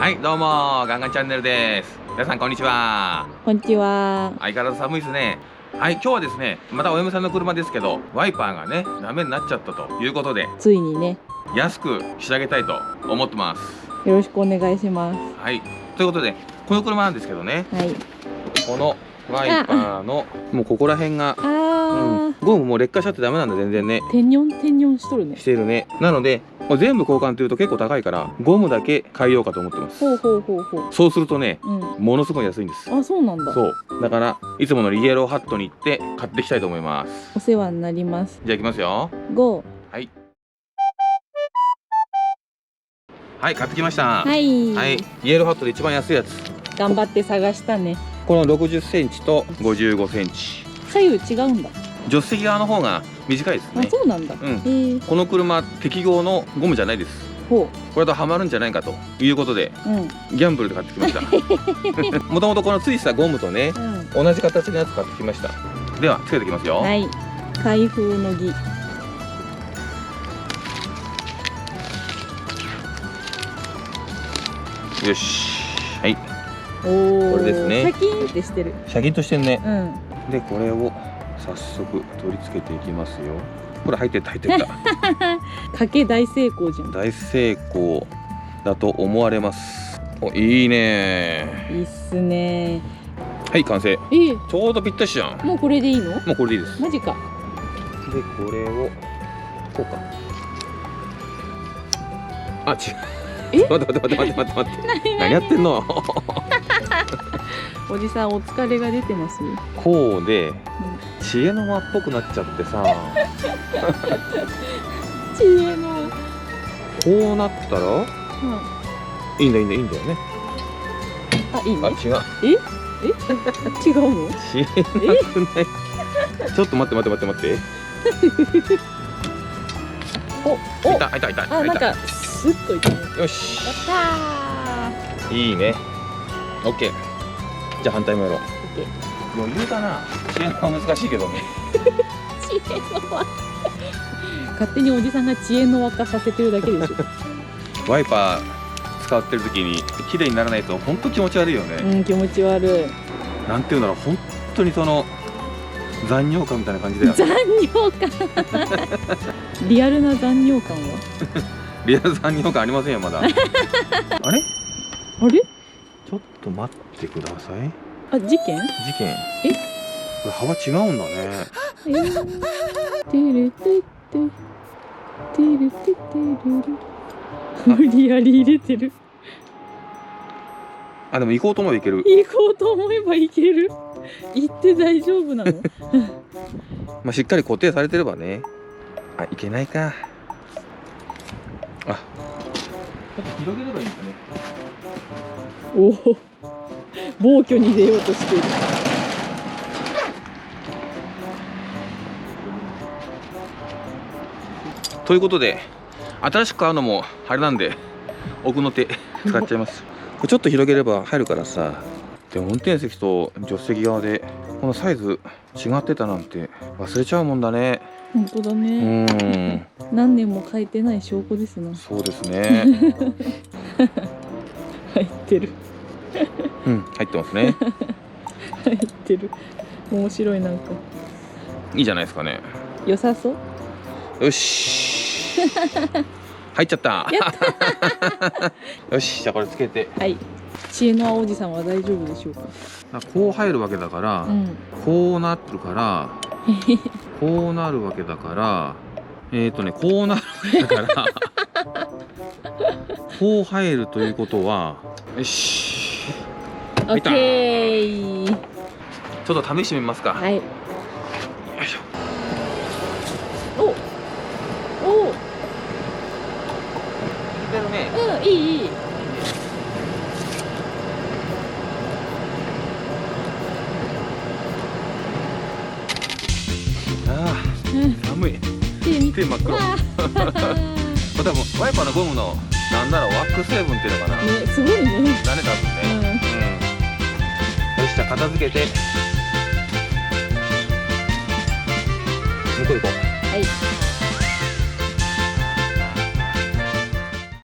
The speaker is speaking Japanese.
はい、どうもガンガンチャンネルです。皆さんこんにちは。こんにちは。相変わらず寒いですね。はい、今日はですね、またお嫁さんの車ですけど、ワイパーがねダメになっちゃったということで、ついにね、安くしてあげたいと思ってます。よろしくお願いします。はい、ということでこの車なんですけどね、はい。このワイパーのもうここら辺が、ゴムもう劣化しちゃってダメなんだ全然ね。てんにょんしとるね。してるね。なのでもう全部交換というと結構高いからゴムだけ変えようかと思ってます。ほうほうほうほう。そうするとね、うん。ものすごい安いんです。あ、そうなんだ。そうだからいつものイエローハットに行って買ってきたいと思います。お世話になります。じゃあ行きますよ。ゴはい、はい、買ってきました。ー。はい。はい、イエローハットで一番安いやつ。頑張って探したね。この60センチと55センチ。左右違うんだ。助手席側の方が短いですあ、ね。そうなんだ。この車適合のゴムじゃないです。ほこれとはまるんじゃないかということで、う。うん。ギャンブルで買ってきました。もともとこのついてたゴムとね、同じ形のやつ買ってきました。ではつけていきますよ。はい。開封の儀。よし。はい。おお。これですね。シャキーンってしてる。シャキッとしてんね。うん。でこれを早速取り付けていきますよ。これ入ってった入ってった。賭け大成功じゃん。大成功だと思われます。お、いいね。いいっすね。はい、完成。ちょうどぴったしじゃん。もうこれでいいの？もうこれでいいです。マジか。でこれをこうか。あ、違う。待って何やってんの。おじさんお疲れが出てますよ。こうで知恵の輪っぽくなっちゃってさ。知恵の。こうなったらいいんだよね。あ、いいね。あ、違う。違うの？知恵なくない。ちょっと待って。お、いた。あ、なんかスッといったね。よし。やったー。いいね。オッケー。じゃあ反対もやろう。オッケー。余裕だな。知恵の輪難しいけどね。知恵の輪。勝手におじさんが知恵の輪化させてるだけでしょ。ワイパー使ってる時に綺麗にならないと本当気持ち悪いよね。うん、気持ち悪い。なんていうんだろう、本当にその残尿感みたいな感じだよね。残尿感。リアルな残尿感は？リアル残尿感ありませんよまだ。あれ？あれ？ちょっと待ってください。あ、事件？これ幅違うんだね。てれてっててれててるる。無理やり入れてる。あ、でも行こうと思えば行ける。行こうと思えば行ける。行って大丈夫なの？まあしっかり固定されてればね。あ、いけないか。あ、広げればいいんだね。おお、暴挙に出ようとしている。ということで新しく買うのもあれなんで奥の手使っちゃいます。これちょっと広げれば入るからさ。でも運転席と助手席側でこのサイズ違ってたなんて忘れちゃうもんだね。本当だね。何年も変えてない証拠ですな。そうですね。入ってる。入ってますね。入ってる。面白い、なんかいいじゃないですかね。良さそう。よし。入っちゃった。よし、じゃあこれつけて。はい。知恵の輪おじさんは大丈夫でしょうか。こう入るわけだから、こうなるからこうなるわけだからこうなるわけだからこう入るということは、よし。オッケー。ちょっと試してみますか。はい。よいしょ。お。お。いけるね。いい。寒い。手真っ黒。多分ワイパーのゴムのなんだろう、ワックス成分っていうのかな。ね、すごいね。だね、多分ね。よし、じゃあ片付けて向こう行こう。はい。